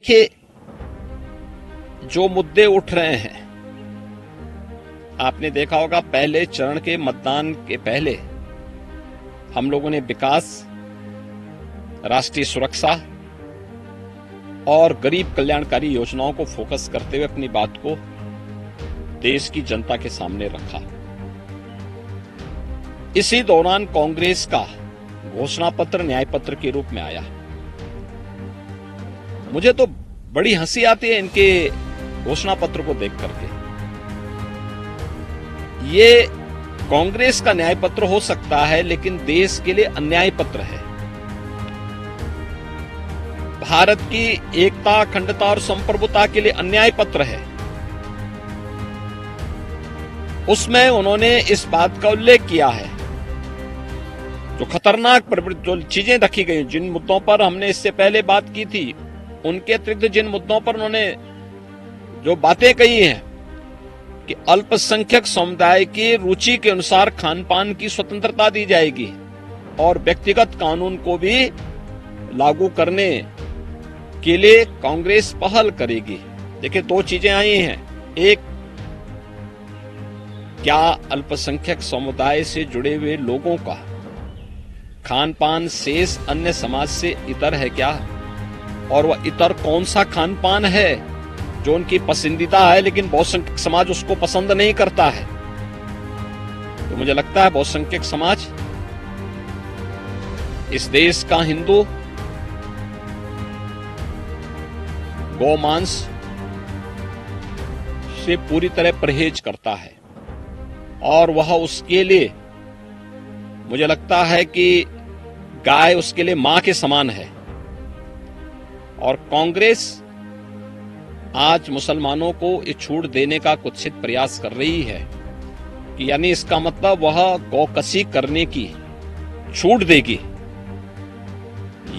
देखिए, जो मुद्दे उठ रहे हैं, आपने देखा होगा पहले चरण के मतदान के पहले हम लोगों ने विकास, राष्ट्रीय सुरक्षा और गरीब कल्याणकारी योजनाओं को फोकस करते हुए अपनी बात को देश की जनता के सामने रखा। इसी दौरान कांग्रेस का घोषणा पत्र न्याय पत्र के रूप में आया। मुझे तो बड़ी हंसी आती है इनके घोषणा पत्र को देख करके। ये कांग्रेस का न्याय पत्र हो सकता है, लेकिन देश के लिए अन्याय पत्र है। भारत की एकता, अखंडता और संप्रभुता के लिए अन्याय पत्र है। उसमें उन्होंने इस बात का उल्लेख किया है, जो खतरनाक जो चीजें रखी गई, जिन मुद्दों पर हमने इससे पहले बात की थी, उनके अतिरिक्त जिन मुद्दों पर उन्होंने जो बातें कही हैं कि अल्पसंख्यक समुदाय की रुचि के अनुसार खान पान की स्वतंत्रता दी जाएगी और व्यक्तिगत कानून को भी लागू करने के लिए कांग्रेस पहल करेगी। देखिए, दो चीजें आई हैं। एक, क्या अल्पसंख्यक समुदाय से जुड़े हुए लोगों का खान पान शेष अन्य समाज से इतर है क्या, और वह इतर कौन सा खान पान है जो उनकी पसंदीदा है लेकिन बहुसंख्यक समाज उसको पसंद नहीं करता है। तो मुझे लगता है बहुसंख्यक समाज, इस देश का हिंदू, गौमांस से पूरी तरह परहेज करता है और वह उसके लिए, मुझे लगता है कि गाय उसके लिए मां के समान है। और कांग्रेस आज मुसलमानों को ये छूट देने का कुत्सित प्रयास कर रही है कि यानी इसका मतलब वह गौकसी करने की छूट देगी।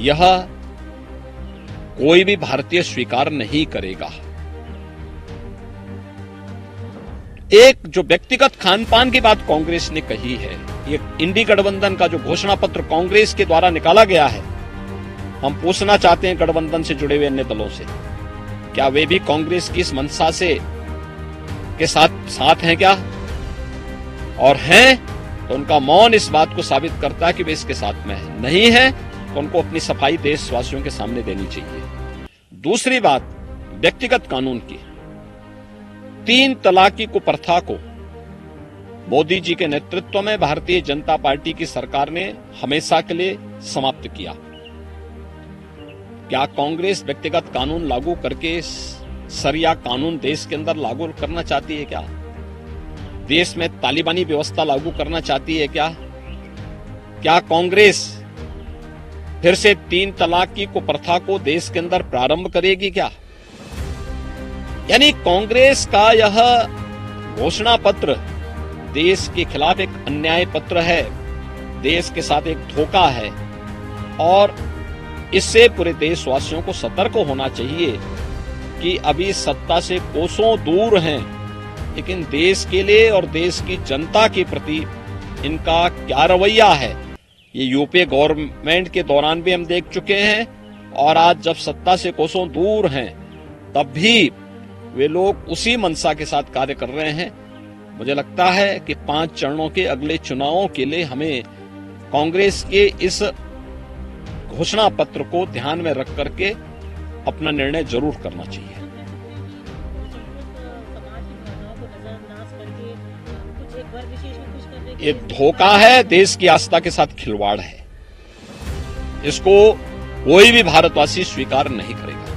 यह कोई भी भारतीय स्वीकार नहीं करेगा। एक जो व्यक्तिगत खान पान की बात कांग्रेस ने कही है, ये इंडी गठबंधन का जो घोषणा पत्र कांग्रेस के द्वारा निकाला गया है, हम पूछना चाहते हैं गठबंधन से जुड़े हुए अन्य दलों से, क्या वे भी कांग्रेस की इस मंशा से के साथ हैं क्या? और हैं तो उनका मौन इस बात को साबित करता है कि वे इसके साथ में है। नहीं है तो उनको अपनी सफाई देशवासियों के सामने देनी चाहिए। दूसरी बात, व्यक्तिगत कानून की, 3 तलाक की कुप्रथा को मोदी जी के नेतृत्व में भारतीय जनता पार्टी की सरकार ने हमेशा के लिए समाप्त किया। क्या कांग्रेस व्यक्तिगत कानून लागू करके सरिया कानून देश के अंदर लागू करना चाहती है क्या? देश में तालिबानी व्यवस्था लागू करना चाहती है क्या? क्या कांग्रेस फिर से 3 तलाक की कुप्रथा को देश के अंदर प्रारंभ करेगी क्या? यानी कांग्रेस का यह घोषणा पत्र देश के खिलाफ एक अन्याय पत्र है, देश के साथ एक धोखा है और इससे पूरे देशवासियों को सतर्क होना चाहिए कि अभी सत्ता से कोसों दूर हैं, लेकिन देश के लिए और देश की जनता के प्रति इनका क्या रवैया है, ये यूपीए गवर्नमेंट के दौरान भी हम देख चुके हैं और आज जब सत्ता से कोसों दूर हैं तब भी वे लोग उसी मंशा के साथ कार्य कर रहे हैं। मुझे लगता है कि 5 चरणों के अगले चुनावों के लिए हमें कांग्रेस के इस घोषणा पत्र को ध्यान में रख करके अपना निर्णय जरूर करना चाहिए। ये धोखा है, देश की आस्था के साथ खिलवाड़ है। इसको कोई भी भारतवासी स्वीकार नहीं करेगा।